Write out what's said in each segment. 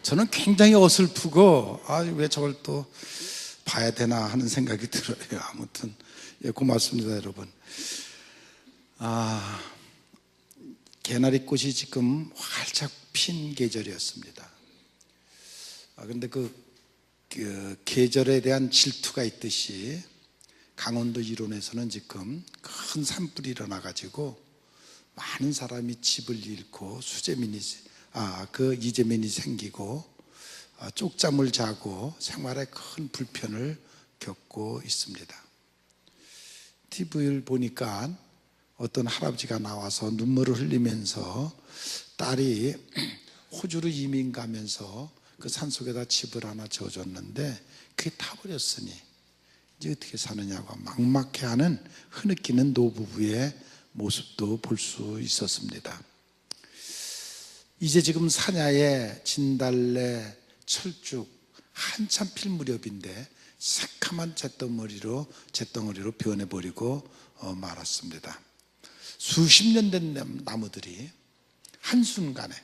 저는 굉장히 어설프고 왜 저걸 또 봐야 되나 하는 생각이 들어요. 아무튼 고맙습니다, 여러분. 개나리꽃이 지금 활짝 핀 계절이었습니다. 그런데 그 계절에 대한 질투가 있듯이 강원도 일원에서는 지금 큰 산불이 일어나가지고 많은 사람이 집을 잃고 이재민이 생기고 쪽잠을 자고 생활에 큰 불편을 겪고 있습니다. TV를 보니까 어떤 할아버지가 나와서 눈물을 흘리면서 딸이 호주로 이민 가면서 그 산속에다 집을 하나 지어줬는데 그게 타버렸으니 이제 어떻게 사느냐고 막막해하는 흐느끼는 노부부의 모습도 볼 수 있었습니다. 이제 지금 사냐에 진달래, 철쭉 한참 필 무렵인데 새카만 잿덩어리로 변해버리고 말았습니다. 수십 년 된 나무들이 한순간에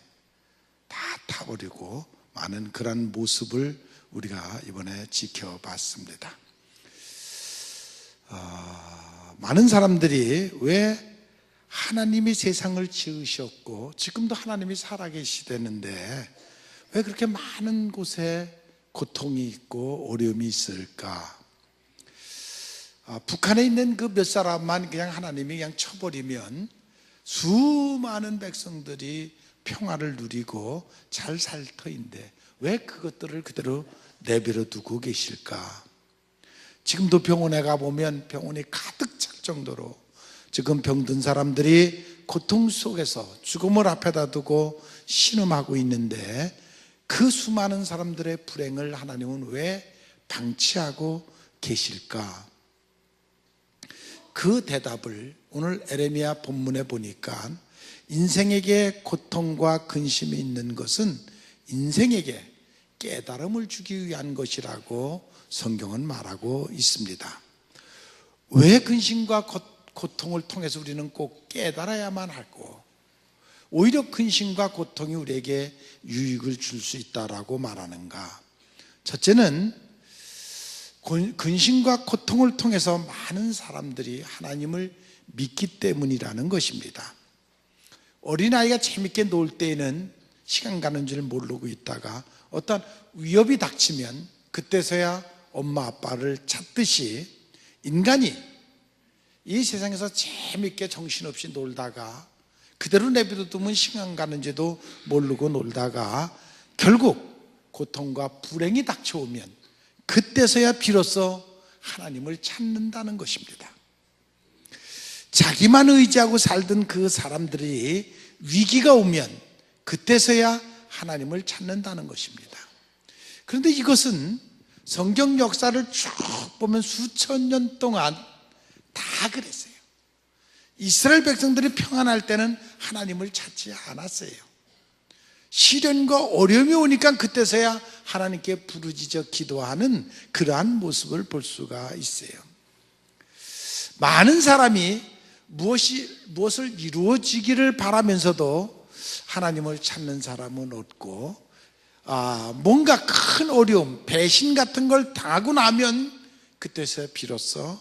다 타버리고 많은 그런 모습을 우리가 이번에 지켜봤습니다. 많은 사람들이 왜 하나님이 세상을 지으셨고 지금도 하나님이 살아계시다는데 왜 그렇게 많은 곳에 고통이 있고 어려움이 있을까? 북한에 있는 그 몇 사람만 그냥 하나님이 그냥 쳐버리면 수많은 백성들이 평화를 누리고 잘 살 터인데 왜 그것들을 그대로 내버려 두고 계실까? 지금도 병원에 가보면 병원이 가득 찰 정도로 지금 병든 사람들이 고통 속에서 죽음을 앞에다 두고 신음하고 있는데 그 수많은 사람들의 불행을 하나님은 왜 방치하고 계실까? 그 대답을 오늘 에레미야 본문에 보니까 인생에게 고통과 근심이 있는 것은 인생에게 깨달음을 주기 위한 것이라고 성경은 말하고 있습니다. 왜 근심과 고통을 통해서 우리는 꼭 깨달아야만 하고 오히려 근심과 고통이 우리에게 유익을 줄 수 있다라고 말하는가? 첫째는 근심과 고통을 통해서 많은 사람들이 하나님을 믿기 때문이라는 것입니다. 어린아이가 재밌게 놀 때에는 시간 가는 줄 모르고 있다가 어떤 위협이 닥치면 그때서야 엄마 아빠를 찾듯이 인간이 이 세상에서 재밌게 정신없이 놀다가 그대로 내버려 두면 시간 가는지도 모르고 놀다가 결국 고통과 불행이 닥쳐오면 그때서야 비로소 하나님을 찾는다는 것입니다. 자기만 의지하고 살던 그 사람들이 위기가 오면 그때서야 하나님을 찾는다는 것입니다. 그런데 이것은 성경 역사를 쭉 보면 수천 년 동안 다 그랬어요. 이스라엘 백성들이 평안할 때는 하나님을 찾지 않았어요. 시련과 어려움이 오니까 그때서야 하나님께 부르짖어 기도하는 그러한 모습을 볼 수가 있어요. 많은 사람이 무엇을 이루어지기를 바라면서도 하나님을 찾는 사람은 없고 뭔가 큰 어려움, 배신 같은 걸 당하고 나면 그때서야 비로소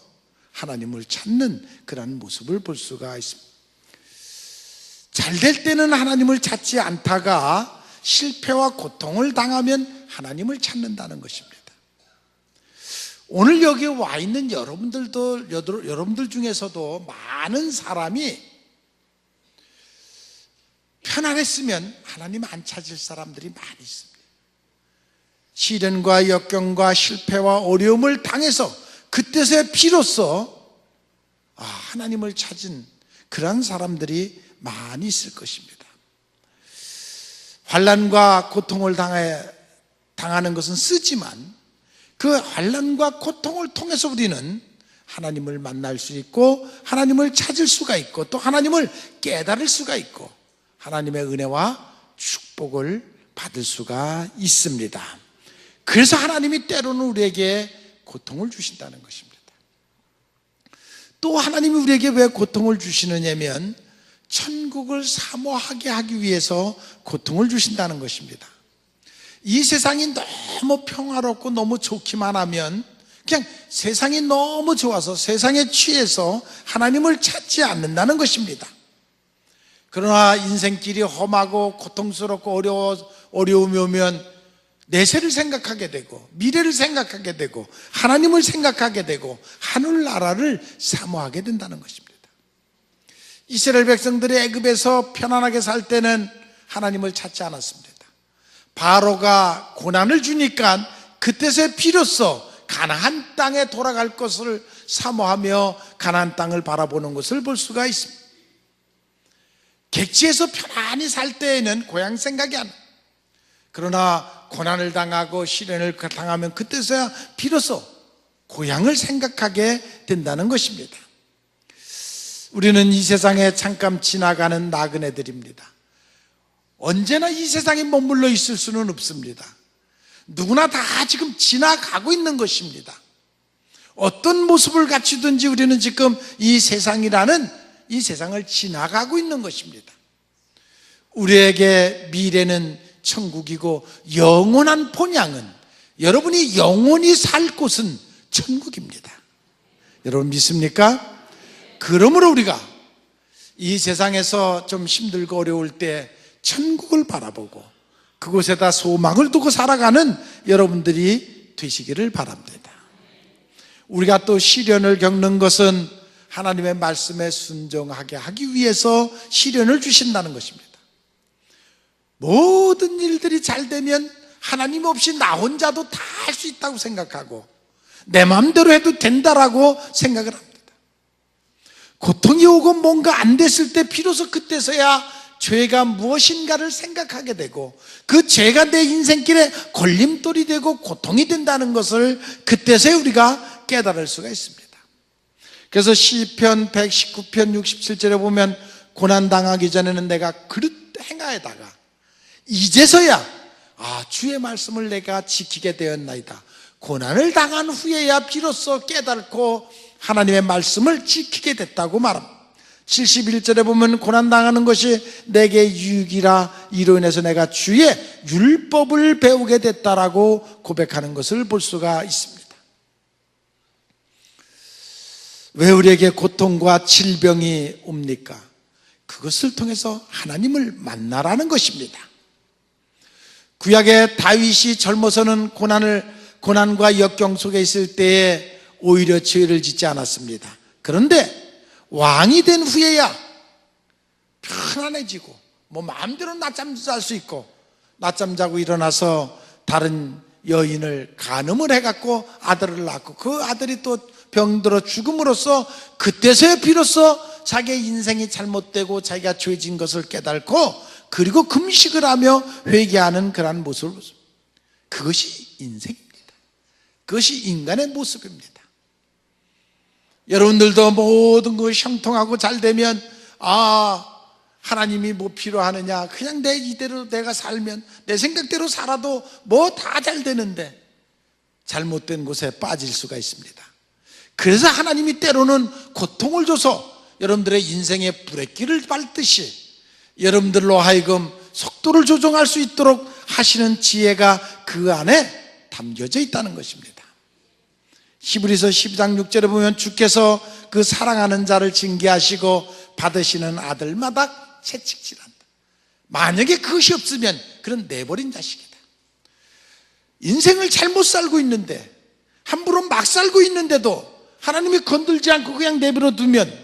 하나님을 찾는 그런 모습을 볼 수가 있습니다. 잘 될 때는 하나님을 찾지 않다가 실패와 고통을 당하면 하나님을 찾는다는 것입니다. 오늘 여기 와 있는 여러분들 중에서도 많은 사람이 편안했으면 하나님 안 찾을 사람들이 많이 있습니다. 시련과 역경과 실패와 어려움을 당해서 그때서야 비로소 하나님을 찾은 그런 사람들이 많이 있을 것입니다. 환난과 고통을 당하는 것은 쓰지만 그 환난과 고통을 통해서 우리는 하나님을 만날 수 있고 하나님을 찾을 수가 있고 또 하나님을 깨달을 수가 있고 하나님의 은혜와 축복을 받을 수가 있습니다. 그래서 하나님이 때로는 우리에게 고통을 주신다는 것입니다. 또 하나님이 우리에게 왜 고통을 주시느냐면 천국을 사모하게 하기 위해서 고통을 주신다는 것입니다. 이 세상이 너무 평화롭고 너무 좋기만 하면 그냥 세상이 너무 좋아서 세상에 취해서 하나님을 찾지 않는다는 것입니다. 그러나 인생길이 험하고 고통스럽고 어려움이 오면 내세를 생각하게 되고 미래를 생각하게 되고 하나님을 생각하게 되고 하늘나라를 사모하게 된다는 것입니다. 이스라엘 백성들이 애굽에서 편안하게 살 때는 하나님을 찾지 않았습니다. 바로가 고난을 주니까 그때서야 비로소 가나안 땅에 돌아갈 것을 사모하며 가나안 땅을 바라보는 것을 볼 수가 있습니다. 객지에서 편안히 살 때에는 고향 생각이 안 나요. 그러나 고난을 당하고 시련을 당하면 그때서야 비로소 고향을 생각하게 된다는 것입니다. 우리는 이 세상에 잠깐 지나가는 나그네들입니다. 언제나 이 세상에 머물러 있을 수는 없습니다. 누구나 다 지금 지나가고 있는 것입니다. 어떤 모습을 갖추든지 우리는 지금 이 세상이라는 이 세상을 지나가고 있는 것입니다. 우리에게 미래는 천국이고 영원한 본향은, 여러분이 영원히 살 곳은 천국입니다. 여러분 믿습니까? 그러므로 우리가 이 세상에서 좀 힘들고 어려울 때 천국을 바라보고 그곳에다 소망을 두고 살아가는 여러분들이 되시기를 바랍니다. 우리가 또 시련을 겪는 것은 하나님의 말씀에 순종하게 하기 위해서 시련을 주신다는 것입니다. 모든 일들이 잘 되면 하나님 없이 나 혼자도 다 할 수 있다고 생각하고 내 마음대로 해도 된다라고 생각을 합니다. 고통이 오고 뭔가 안 됐을 때 비로소 그때서야 죄가 무엇인가를 생각하게 되고 그 죄가 내 인생길에 걸림돌이 되고 고통이 된다는 것을 그때서야 우리가 깨달을 수가 있습니다. 그래서 시편 119편 67절에 보면 고난당하기 전에는 내가 그릇 행하에다가 이제서야 주의 말씀을 내가 지키게 되었나이다. 고난을 당한 후에야 비로소 깨닫고 하나님의 말씀을 지키게 됐다고 말합니다. 71절에 보면 고난당하는 것이 내게 유익이라 이로 인해서 내가 주의 율법을 배우게 됐다라고 고백하는 것을 볼 수가 있습니다. 왜 우리에게 고통과 질병이 옵니까? 그것을 통해서 하나님을 만나라는 것입니다. 구약의 다윗이 젊어서는 고난과 역경 속에 있을 때에 오히려 죄를 짓지 않았습니다. 그런데 왕이 된 후에야 편안해지고 마음대로 낮잠 잘 수 있고 낮잠 자고 일어나서 다른 여인을 간음을 해갖고 아들을 낳고 그 아들이 또 병들어 죽음으로써 그때서야 비로소 자기의 인생이 잘못되고 자기가 죄진 것을 깨닫고 그리고 금식을 하며 회개하는 그러한 모습을 보십니다. 그것이 인생입니다. 그것이 인간의 모습입니다. 여러분들도 모든 것이 형통하고 잘 되면 하나님이 뭐 필요하느냐, 그냥 내 이대로 내가 살면 내 생각대로 살아도 뭐 다 잘 되는데 잘못된 곳에 빠질 수가 있습니다. 그래서 하나님이 때로는 고통을 줘서 여러분들의 인생의 브레이크를 밟듯이 여러분들로 하여금 속도를 조정할 수 있도록 하시는 지혜가 그 안에 담겨져 있다는 것입니다. 히브리서 12장 6절에 보면 주께서 그 사랑하는 자를 징계하시고 받으시는 아들마다 채찍질한다. 만약에 그것이 없으면 그런 내버린 자식이다. 인생을 잘못 살고 있는데 함부로 막 살고 있는데도 하나님이 건들지 않고 그냥 내버려 두면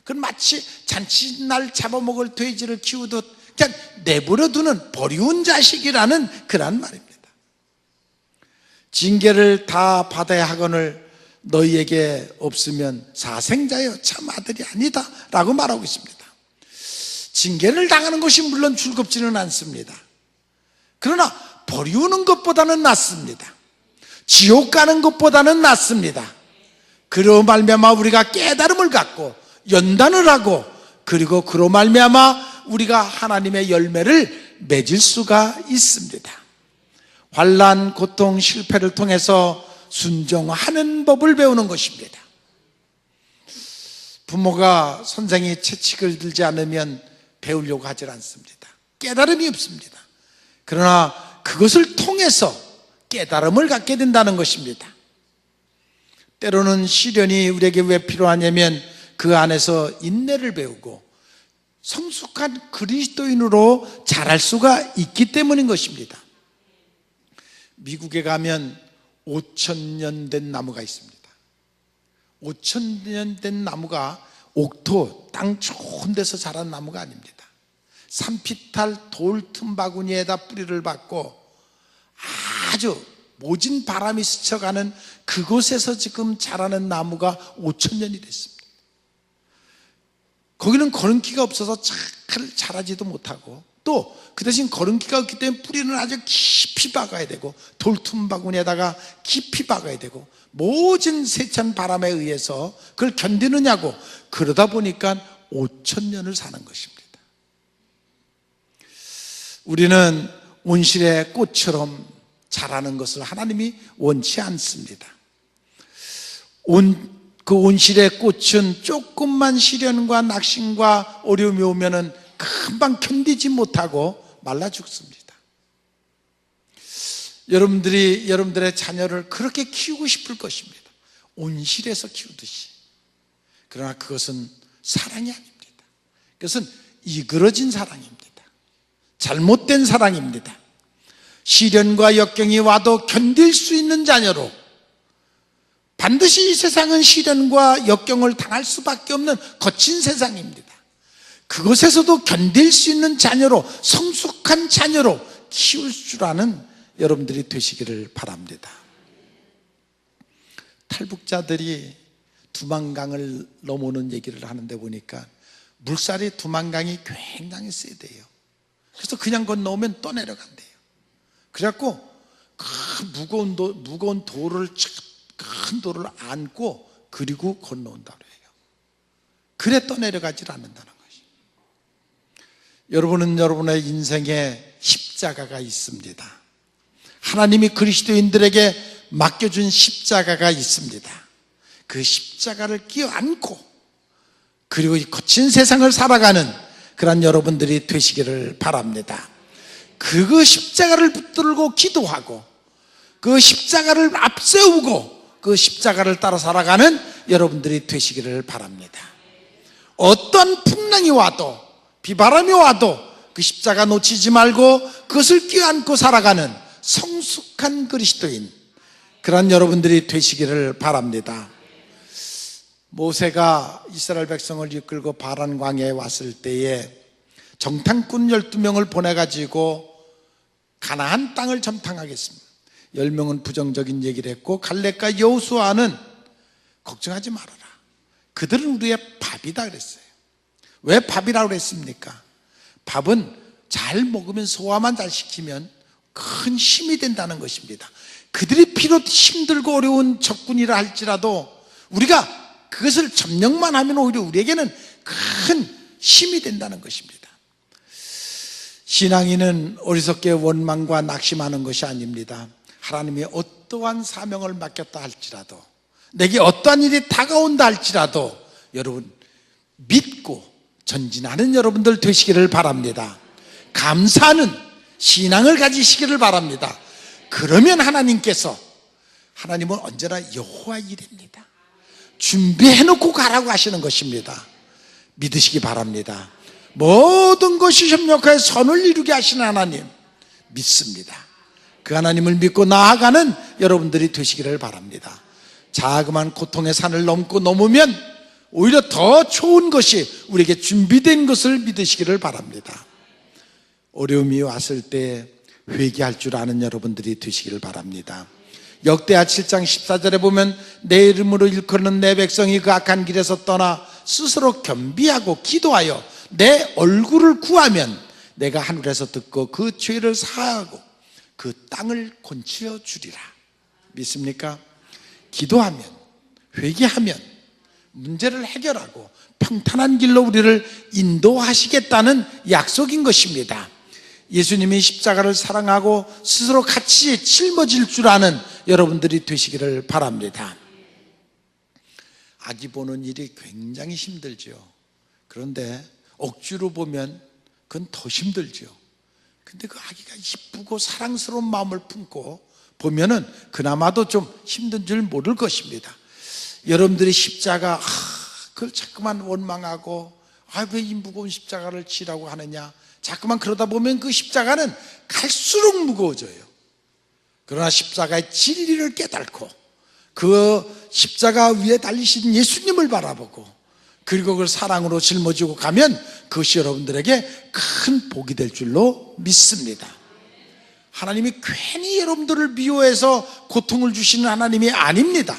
그건 마치 잔치날 잡아먹을 돼지를 키우듯 그냥 내버려 두는 버리운 자식이라는 그런 말입니다. 징계를 다 받아야 하거늘 너희에게 없으면 사생자여 참 아들이 아니다 라고 말하고 있습니다. 징계를 당하는 것이 물론 즐겁지는 않습니다. 그러나 버리우는 것보다는 낫습니다. 지옥 가는 것보다는 낫습니다. 그로 말미암아 우리가 깨달음을 갖고 연단을 하고 그리고 그로 말미암아 우리가 하나님의 열매를 맺을 수가 있습니다. 환난, 고통, 실패를 통해서 순종하는 법을 배우는 것입니다. 부모가 선생이 채찍을 들지 않으면 배우려고 하질 않습니다. 깨달음이 없습니다. 그러나 그것을 통해서 깨달음을 갖게 된다는 것입니다. 때로는 시련이 우리에게 왜 필요하냐면 그 안에서 인내를 배우고 성숙한 그리스도인으로 자랄 수가 있기 때문인 것입니다. 미국에 가면 5,000년 된 나무가 있습니다. 5,000년 된 나무가 옥토, 땅 좋은 데서 자란 나무가 아닙니다. 산피탈 돌 틈바구니에다 뿌리를 박고 아주 모진 바람이 스쳐가는 그곳에서 지금 자라는 나무가 5,000년이 됐습니다. 거기는 거름기가 없어서 잘 자라지도 못하고, 또 그 대신 거름기가 없기 때문에 뿌리는 아주 깊이 박아야 되고 돌 틈바구니에다가 깊이 박아야 되고 모진 세찬 바람에 의해서 그걸 견디느냐고, 그러다 보니까 5,000년을 사는 것입니다. 우리는 온실의 꽃처럼 자라는 것을 하나님이 원치 않습니다. 그 온실의 꽃은 조금만 시련과 낙심과 어려움이 오면은 금방 견디지 못하고 말라 죽습니다. 여러분들이 여러분들의 자녀를 그렇게 키우고 싶을 것입니다. 온실에서 키우듯이. 그러나 그것은 사랑이 아닙니다. 그것은 이그러진 사랑입니다. 잘못된 사랑입니다. 시련과 역경이 와도 견딜 수 있는 자녀로, 반드시 이 세상은 시련과 역경을 당할 수밖에 없는 거친 세상입니다. 그것에서도 견딜 수 있는 자녀로, 성숙한 자녀로 키울 줄 아는 여러분들이 되시기를 바랍니다. 탈북자들이 두만강을 넘어오는 얘기를 하는데 보니까 물살이 두만강이 굉장히 세대요. 그래서 그냥 건너오면 또 내려간대요. 그래갖고 큰 무거운 돌을, 큰 돌을 안고 그리고 건너온다고 해요. 그래 또 내려가질 않는다는 것이. 여러분은 여러분의 인생에 십자가가 있습니다. 하나님이 그리스도인들에게 맡겨준 십자가가 있습니다. 그 십자가를 끼어안고 그리고 이 거친 세상을 살아가는 그런 여러분들이 되시기를 바랍니다. 그 십자가를 붙들고 기도하고 그 십자가를 앞세우고 그 십자가를 따라 살아가는 여러분들이 되시기를 바랍니다. 어떤 풍랑이 와도, 비바람이 와도 그 십자가 놓치지 말고 그것을 끼안고 살아가는 성숙한 그리스도인, 그런 여러분들이 되시기를 바랍니다. 모세가 이스라엘 백성을 이끌고 바란 광야에 왔을 때에 정탐꾼 12명을 보내가지고 가나안 땅을 점탕하겠습니다. 10명은 부정적인 얘기를 했고, 갈렙과 여호수아는 걱정하지 말아라, 그들은 우리의 밥이다 그랬어요. 왜 밥이라고 그랬습니까? 밥은 잘 먹으면, 소화만 잘 시키면 큰 힘이 된다는 것입니다. 그들이 비록 힘들고 어려운 적군이라 할지라도 우리가 그것을 점령만 하면 오히려 우리에게는 큰 힘이 된다는 것입니다. 신앙인은 어리석게 원망과 낙심하는 것이 아닙니다. 하나님이 어떠한 사명을 맡겼다 할지라도, 내게 어떠한 일이 다가온다 할지라도 여러분 믿고 전진하는 여러분들 되시기를 바랍니다. 감사하는 신앙을 가지시기를 바랍니다. 그러면 하나님은 언제나 여호와 이레입니다. 준비해놓고 가라고 하시는 것입니다. 믿으시기 바랍니다. 모든 것이 협력하여 선을 이루게 하시는 하나님 믿습니다. 그 하나님을 믿고 나아가는 여러분들이 되시기를 바랍니다. 자그마한 고통의 산을 넘으면 오히려 더 좋은 것이 우리에게 준비된 것을 믿으시기를 바랍니다. 어려움이 왔을 때 회개할 줄 아는 여러분들이 되시기를 바랍니다. 역대하 7장 14절에 보면 내 이름으로 일컫는 내 백성이 그 악한 길에서 떠나 스스로 겸비하고 기도하여 내 얼굴을 구하면 내가 하늘에서 듣고 그 죄를 사하고 그 땅을 곤치어 주리라. 믿습니까? 기도하면, 회개하면 문제를 해결하고 평탄한 길로 우리를 인도하시겠다는 약속인 것입니다. 예수님이 십자가를 사랑하고 스스로 같이 짊어질 줄 아는 여러분들이 되시기를 바랍니다. 아기 보는 일이 굉장히 힘들죠. 그런데 억지로 보면 그건 더 힘들죠. 근데 그 아기가 이쁘고 사랑스러운 마음을 품고 보면은 그나마도 좀 힘든 줄 모를 것입니다. 여러분들이 십자가 그걸 자꾸만 원망하고 왜 이 무거운 십자가를 지라고 하느냐, 자꾸만 그러다 보면 그 십자가는 갈수록 무거워져요. 그러나 십자가의 진리를 깨닫고 그 십자가 위에 달리신 예수님을 바라보고 그리고 그걸 사랑으로 짊어지고 가면 그것이 여러분들에게 큰 복이 될 줄로 믿습니다. 하나님이 괜히 여러분들을 미워해서 고통을 주시는 하나님이 아닙니다.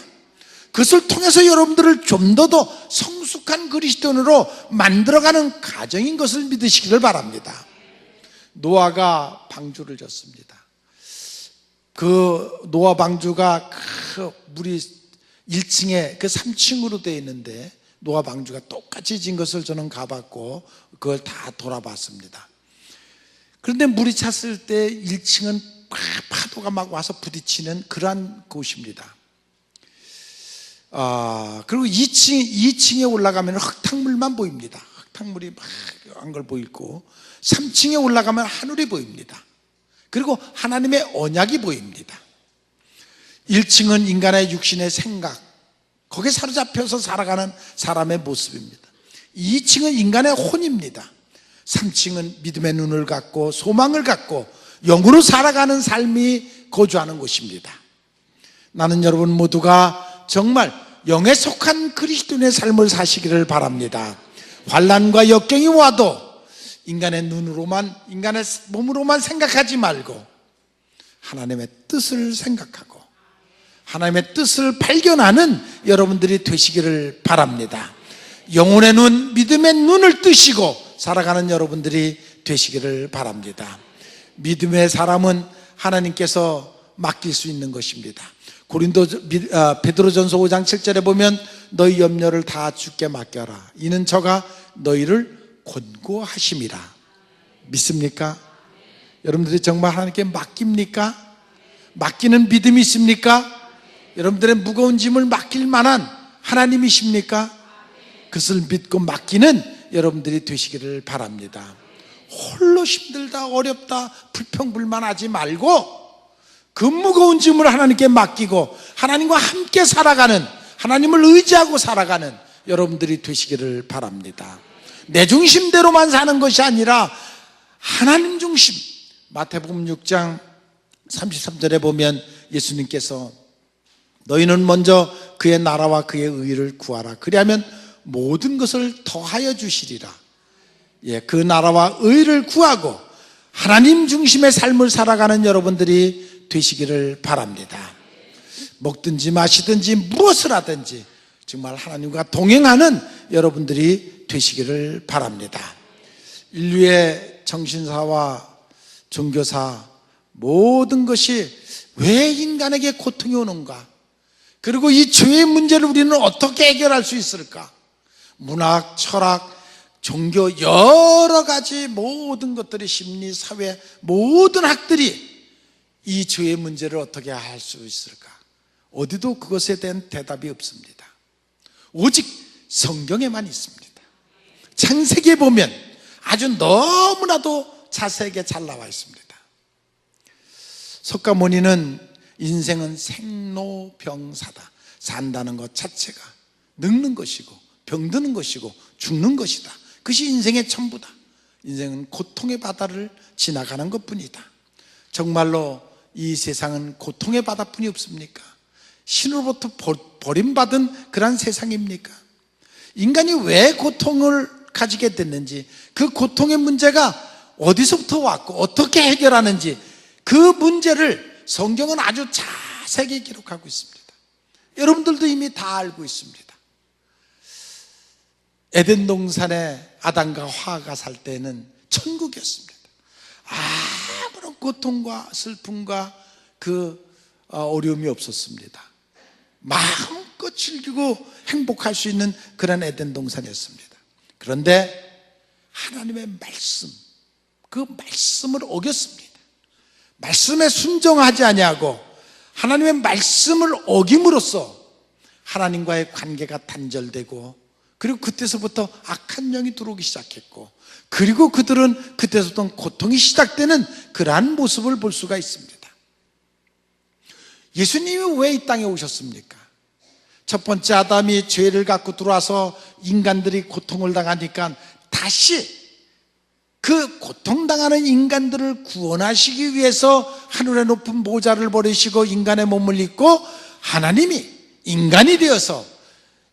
그것을 통해서 여러분들을 좀 더 성숙한 그리스도인으로 만들어가는 과정인 것을 믿으시기를 바랍니다. 노아가 방주를 졌습니다. 그 노아 방주가 그 물이 1층에 그 3층으로 되어 있는데 노아 방주가 똑같이 진 것을 저는 가봤고 그걸 다 돌아봤습니다. 그런데 물이 찼을 때 1층은 파도가 막 와서 부딪히는 그러한 곳입니다. 그리고 2층에 올라가면 흙탕물만 보입니다. 흙탕물이 막 한 걸 보이고 3층에 올라가면 하늘이 보입니다. 그리고 하나님의 언약이 보입니다. 1층은 인간의 육신의 생각, 거기에 사로잡혀서 살아가는 사람의 모습입니다. 2층은 인간의 혼입니다. 3층은 믿음의 눈을 갖고 소망을 갖고 영으로 살아가는 삶이 거주하는 곳입니다. 나는 여러분 모두가 정말 영에 속한 그리스도인의 삶을 사시기를 바랍니다. 환난과 역경이 와도 인간의 눈으로만, 인간의 몸으로만 생각하지 말고 하나님의 뜻을 생각하고 하나님의 뜻을 발견하는 여러분들이 되시기를 바랍니다. 영혼의 눈, 믿음의 눈을 뜨시고 살아가는 여러분들이 되시기를 바랍니다. 믿음의 사람은 하나님께서 맡길 수 있는 것입니다. 베드로전서 5장 7절에 보면 너희 염려를 다 주께 맡겨라. 이는 저가 너희를 권고하심이라. 믿습니까? 여러분들이 정말 하나님께 맡깁니까? 맡기는 믿음이 있습니까? 여러분들의 무거운 짐을 맡길 만한 하나님이십니까? 그것을 믿고 맡기는 여러분들이 되시기를 바랍니다. 홀로 힘들다, 어렵다, 불평불만하지 말고 그 무거운 짐을 하나님께 맡기고 하나님과 함께 살아가는, 하나님을 의지하고 살아가는 여러분들이 되시기를 바랍니다. 내 중심대로만 사는 것이 아니라 하나님 중심. 마태복음 6장 33절에 보면 예수님께서 너희는 먼저 그의 나라와 그의 의를 구하라. 그리하면 모든 것을 더하여 주시리라. 그 나라와 의를 구하고 하나님 중심의 삶을 살아가는 여러분들이 되시기를 바랍니다. 먹든지 마시든지 무엇을 하든지 정말 하나님과 동행하는 여러분들이 되시기를 바랍니다. 인류의 정신사와 종교사 모든 것이 왜 인간에게 고통이 오는가? 그리고 이 죄의 문제를 우리는 어떻게 해결할 수 있을까? 문학, 철학, 종교 여러 가지 모든 것들이 심리, 사회 모든 학들이 이 죄의 문제를 어떻게 할 수 있을까? 어디도 그것에 대한 대답이 없습니다. 오직 성경에만 있습니다. 창세기에 보면 아주 너무나도 자세하게 잘 나와 있습니다. 석가모니는 인생은 생로병사다. 산다는 것 자체가 늙는 것이고 병드는 것이고 죽는 것이다. 그것이 인생의 전부다. 인생은 고통의 바다를 지나가는 것뿐이다. 정말로 이 세상은 고통의 바다뿐이 없습니까? 신으로부터 버림받은 그런 세상입니까? 인간이 왜 고통을 가지게 됐는지, 그 고통의 문제가 어디서부터 왔고 어떻게 해결하는지 그 문제를 성경은 아주 자세하게 기록하고 있습니다. 여러분들도 이미 다 알고 있습니다. 에덴 동산에 아담과 화가 살 때는 천국이었습니다. 아무런 고통과 슬픔과 그 어려움이 없었습니다. 마음껏 즐기고 행복할 수 있는 그런 에덴 동산이었습니다. 그런데 하나님의 말씀, 그 말씀을 어겼습니다. 말씀에 순종하지 아니하고 하나님의 말씀을 어김으로써 하나님과의 관계가 단절되고, 그리고 그때서부터 악한 영이 들어오기 시작했고, 그리고 그들은 그때부터 고통이 시작되는 그러한 모습을 볼 수가 있습니다. 예수님이 왜 이 땅에 오셨습니까? 첫 번째 아담이 죄를 갖고 들어와서 인간들이 고통을 당하니까 다시 그 고통당하는 인간들을 구원하시기 위해서 하늘의 높은 보좌를 버리시고 인간의 몸을 입고 하나님이 인간이 되어서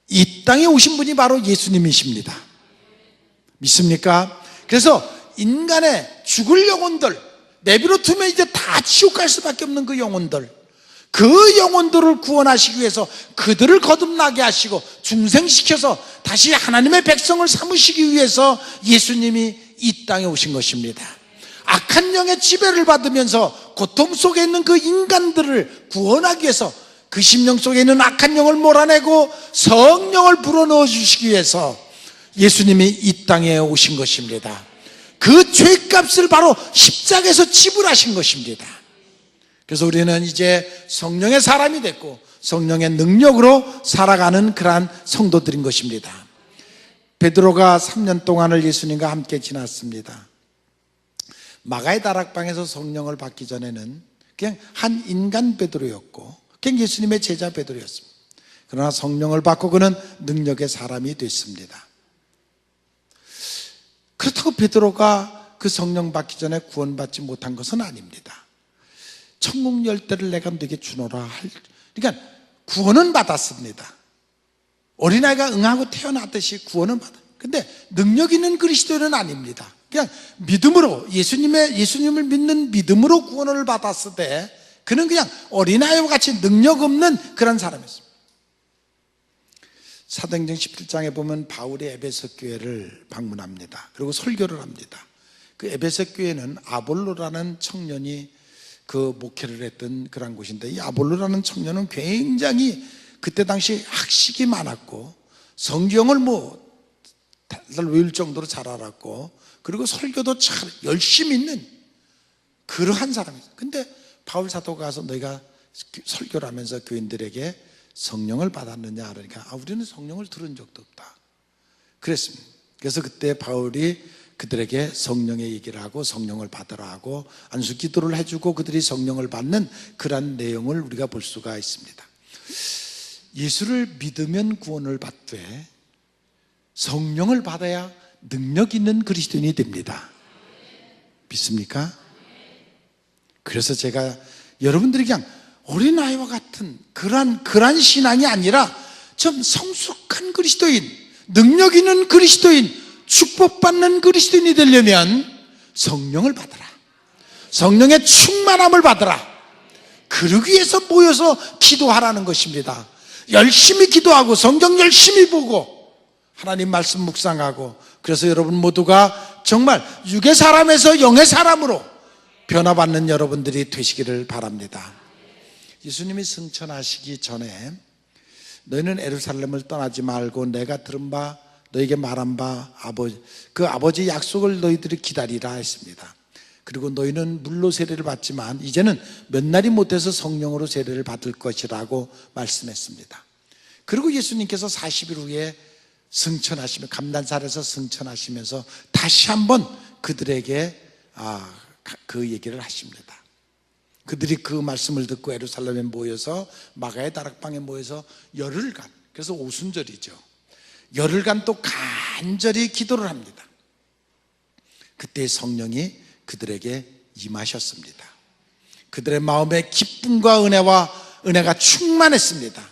이 땅에 오신 분이 바로 예수님이십니다. 믿습니까? 그래서 인간의 죽을 영혼들, 내버려 두면 이제 다 지옥 갈 수밖에 없는 그 영혼들, 그 영혼들을 구원하시기 위해서 그들을 거듭나게 하시고 중생시켜서 다시 하나님의 백성을 삼으시기 위해서 예수님이 이 땅에 오신 것입니다. 악한 영의 지배를 받으면서 고통 속에 있는 그 인간들을 구원하기 위해서 그 심령 속에 있는 악한 영을 몰아내고 성령을 불어넣어 주시기 위해서 예수님이 이 땅에 오신 것입니다. 그 죄값을 바로 십자가에서 지불하신 것입니다. 그래서 우리는 이제 성령의 사람이 됐고 성령의 능력으로 살아가는 그러한 성도들인 것입니다. 베드로가 3년 동안을 예수님과 함께 지났습니다. 마가의 다락방에서 성령을 받기 전에는 그냥 한 인간 베드로였고 그냥 예수님의 제자 베드로였습니다. 그러나 성령을 받고 그는 능력의 사람이 됐습니다. 그렇다고 베드로가 그 성령 받기 전에 구원받지 못한 것은 아닙니다. 천국 열대를 내가 너에게 주노라 그러니까 구원은 받았습니다. 어린아이가 응하고 태어났듯이 구원은 받아. 근데 능력 있는 그리스도인은 아닙니다. 그냥 믿음으로 예수님을 믿는 믿음으로 구원을 받았을 때 그는 그냥 어린아이와 같이 능력 없는 그런 사람이었습니다. 사도행전 17장에 보면 바울이 에베소 교회를 방문합니다. 그리고 설교를 합니다. 그 에베소 교회는 아볼로라는 청년이 그 목회를 했던 그런 곳인데 이 아볼로라는 청년은 굉장히 그때 당시 학식이 많았고 성경을 다들 외울 정도로 잘 알았고 그리고 설교도 잘 열심히 있는 그러한 사람이었어요. 근데 바울 사도가 가서 너희가 설교를 하면서 교인들에게 성령을 받았느냐 그러니까 우리는 성령을 들은 적도 없다 그랬습니다. 그래서 그때 바울이 그들에게 성령의 얘기를 하고 성령을 받으라 하고 안수 기도를 해주고 그들이 성령을 받는 그런 내용을 우리가 볼 수가 있습니다. 예수를 믿으면 구원을 받되 성령을 받아야 능력 있는 그리스도인이 됩니다. 믿습니까? 그래서 제가 여러분들이 그냥 어린아이와 같은 그러한 신앙이 아니라 좀 성숙한 그리스도인, 능력 있는 그리스도인, 축복받는 그리스도인이 되려면 성령을 받아라. 성령의 충만함을 받아라. 그러기 위해서 모여서 기도하라는 것입니다. 열심히 기도하고 성경 열심히 보고 하나님 말씀 묵상하고 그래서 여러분 모두가 정말 육의 사람에서 영의 사람으로 변화받는 여러분들이 되시기를 바랍니다. 예수님이 승천하시기 전에 너희는 예루살렘을 떠나지 말고 내가 들은 바 너에게 말한 바 그 아버지의 약속을 너희들이 기다리라 했습니다. 그리고 너희는 물로 세례를 받지만 이제는 몇 날이 못해서 성령으로 세례를 받을 것이라고 말씀했습니다. 그리고 예수님께서 40일 후에 승천하시며 감난산에서 승천하시면서 다시 한번 그들에게 그 얘기를 하십니다. 그들이 그 말씀을 듣고 예루살렘에 모여서 마가의 다락방에 모여서 열흘간, 그래서 오순절이죠, 열흘간 또 간절히 기도를 합니다. 그때 성령이 그들에게 임하셨습니다. 그들의 마음에 기쁨과 은혜가 충만했습니다.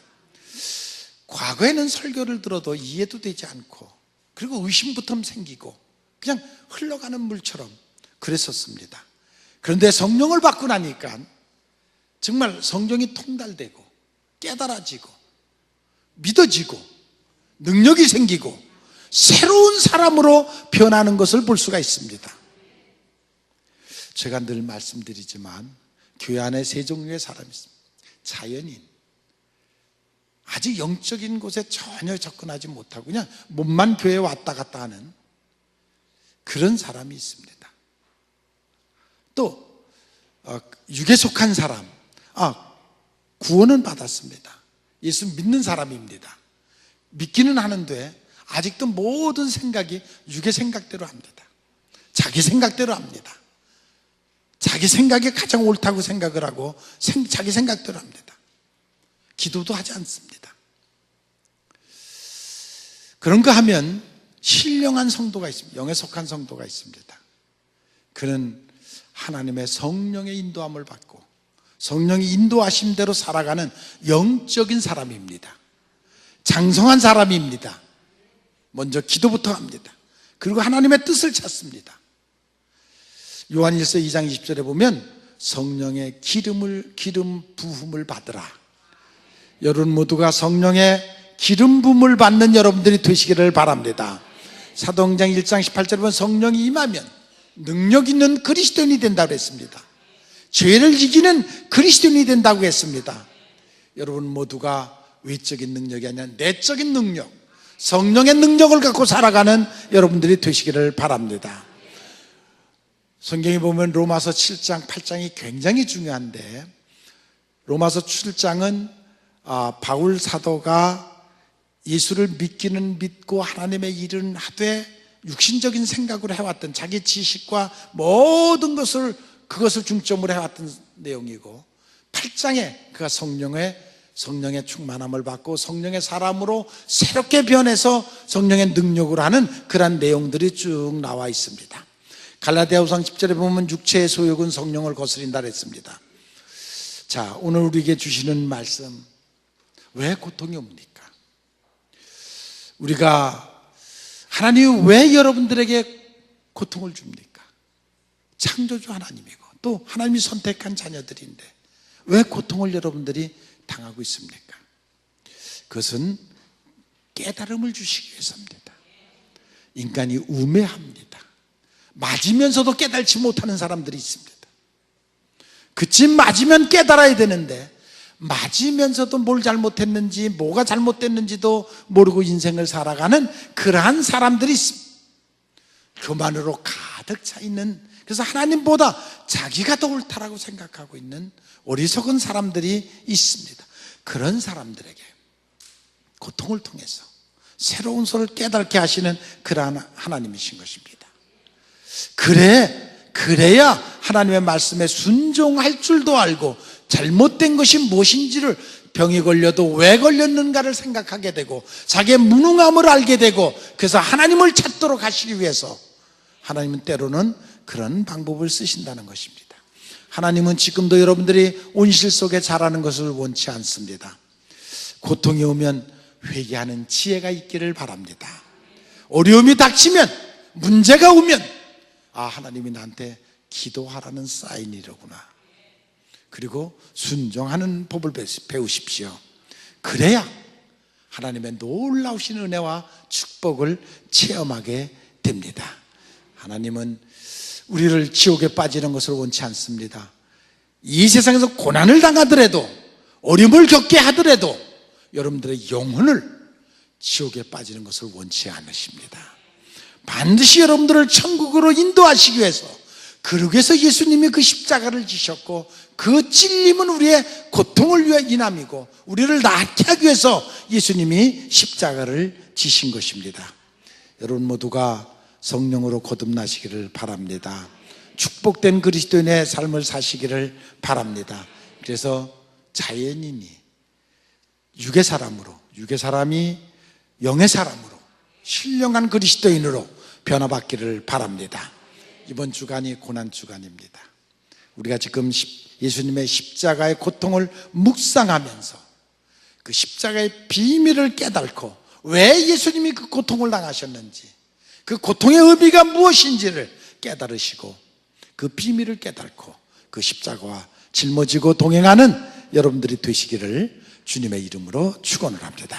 과거에는 설교를 들어도 이해도 되지 않고 그리고 의심부터 생기고 그냥 흘러가는 물처럼 그랬었습니다. 그런데 성령을 받고 나니까 정말 성경이 통달되고 깨달아지고 믿어지고 능력이 생기고 새로운 사람으로 변하는 것을 볼 수가 있습니다. 제가 늘 말씀드리지만 교회 안에 세 종류의 사람이 있습니다. 자연인, 아직 영적인 곳에 전혀 접근하지 못하고 그냥 몸만 교회에 왔다 갔다 하는 그런 사람이 있습니다. 또 육에 속한 사람, 구원은 받았습니다. 예수 믿는 사람입니다. 믿기는 하는데 아직도 모든 생각이 육의 생각대로 합니다. 자기 생각대로 합니다. 자기 생각이 가장 옳다고 생각을 하고 자기 생각대로 합니다. 기도도 하지 않습니다. 그런 거 하면 신령한 성도가 있습니다. 영에 속한 성도가 있습니다. 그는 하나님의 성령의 인도함을 받고 성령이 인도하신 대로 살아가는 영적인 사람입니다. 장성한 사람입니다. 먼저 기도부터 합니다. 그리고 하나님의 뜻을 찾습니다. 요한일서 2장 20절에 보면 성령의 기름 부음을 받으라. 여러분 모두가 성령의 기름 부음을 받는 여러분들이 되시기를 바랍니다. 사도행전 1장 18절에 보면 성령이 임하면 능력 있는 그리스도인이 된다고 했습니다. 죄를 이기는 그리스도인이 된다고 했습니다. 여러분 모두가 외적인 능력이 아니라 내적인 능력, 성령의 능력을 갖고 살아가는 여러분들이 되시기를 바랍니다. 성경에 보면 로마서 7장, 8장이 굉장히 중요한데 로마서 7장은 바울 사도가 예수를 믿기는 믿고 하나님의 일은 하되 육신적인 생각으로 해왔던 자기 지식과 모든 그것을 중점으로 해왔던 내용이고 8장에 그가 성령의 충만함을 받고 성령의 사람으로 새롭게 변해서 성령의 능력으로 하는 그런 내용들이 쭉 나와 있습니다. 갈라디아후서 10절에 보면 육체의 소욕은 성령을 거스린다 그랬습니다. 자, 오늘 우리에게 주시는 말씀, 왜 고통이 옵니까? 우리가 하나님이 왜 여러분들에게 고통을 줍니까? 창조주 하나님이고 또 하나님이 선택한 자녀들인데 왜 고통을 여러분들이 당하고 있습니까? 그것은 깨달음을 주시기 위해서입니다. 인간이 우매합니다. 맞으면서도 깨달지 못하는 사람들이 있습니다. 그치, 맞으면 깨달아야 되는데 맞으면서도 뭘 잘못했는지 뭐가 잘못됐는지도 모르고 인생을 살아가는 그러한 사람들이 있습니다. 교만으로 가득 차 있는, 그래서 하나님보다 자기가 더 옳다라고 생각하고 있는 어리석은 사람들이 있습니다. 그런 사람들에게 고통을 통해서 새로운 소를 깨닫게 하시는 그러한 하나님이신 것입니다. 그래야 하나님의 말씀에 순종할 줄도 알고 잘못된 것이 무엇인지를, 병이 걸려도 왜 걸렸는가를 생각하게 되고 자기의 무능함을 알게 되고, 그래서 하나님을 찾도록 하시기 위해서 하나님은 때로는 그런 방법을 쓰신다는 것입니다. 하나님은 지금도 여러분들이 온실 속에 자라는 것을 원치 않습니다. 고통이 오면 회개하는 지혜가 있기를 바랍니다. 어려움이 닥치면, 문제가 오면 하나님이 나한테 기도하라는 사인이로구나. 그리고 순종하는 법을 배우십시오. 그래야 하나님의 놀라우신 은혜와 축복을 체험하게 됩니다. 하나님은 우리를 지옥에 빠지는 것을 원치 않습니다. 이 세상에서 고난을 당하더라도, 어려움을 겪게 하더라도 여러분들의 영혼을 지옥에 빠지는 것을 원치 않으십니다. 반드시 여러분들을 천국으로 인도하시기 위해서, 그러기 위해서 예수님이 그 십자가를 지셨고, 그 찔림은 우리의 고통을 위해 인함이고 우리를 낫게 하기 위해서 예수님이 십자가를 지신 것입니다. 여러분 모두가 성령으로 거듭나시기를 바랍니다. 축복된 그리스도인의 삶을 사시기를 바랍니다. 그래서 자연인이 육의 사람이 영의 사람으로, 신령한 그리스도인으로 변화받기를 바랍니다. 이번 주간이 고난주간입니다. 우리가 지금 예수님의 십자가의 고통을 묵상하면서 그 십자가의 비밀을 깨닫고 왜 예수님이 그 고통을 당하셨는지, 그 고통의 의미가 무엇인지를 깨달으시고 그 비밀을 깨닫고 그 십자가와 짊어지고 동행하는 여러분들이 되시기를 주님의 이름으로 축원을 합니다.